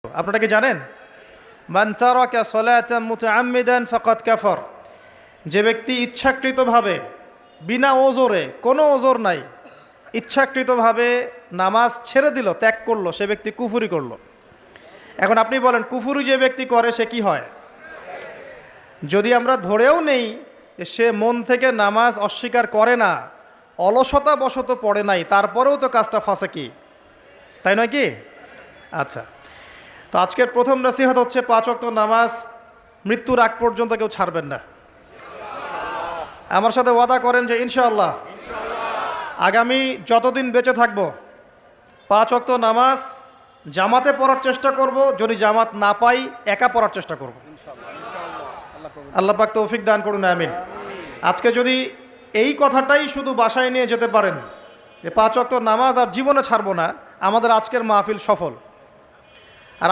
আপনারা কি জানেন মান তারাকা সালাতান মুতাআম্মিদান ফাকাদ কাফার, যে ব্যক্তি ইচ্ছাকৃতভাবে বিনা ওজরে, কোনো ওজর নাই, ইচ্ছাকৃতভাবে নামাজ ছেড়ে দিল, ত্যাগ করলো, সে ব্যক্তি কুফরি করলো। এখন আপনি বলেন কুফরি যে ব্যক্তি করে সে কি হয়? যদি আমরা ধরেও নেই যে সে মন থেকে নামাজ অস্বীকার করে না, অলসতা বশত পড়ে নাই, তারপরেও তো কাজটা ফাঁসেকি, তাই নয় কি? আচ্ছা, তো আজকের প্রথম নসিহত হচ্ছে 5 ওয়াক্ত নামাজ মৃত্যুর আগ পর্যন্ত কেউ ছাড়বেন না। আমার সাথে ওয়াদা করেন যে ইনশাআল্লাহ আগামী যতদিন বেঁচে থাকবো 5 ওয়াক্ত নামাজ জামাতে পড়ার চেষ্টা করব, যদি জামাত না পাই একা পড়ার চেষ্টা করব। আল্লাহ পাক তৌফিক দান করুন, আমিন। আজকে যদি এই কথাটাই শুধু বাসায় নিয়ে যেতে পারেন যে 5 ওয়াক্ত নামাজ আর জীবনে ছাড়বো না, আমাদের আজকের মাহফিল সফল।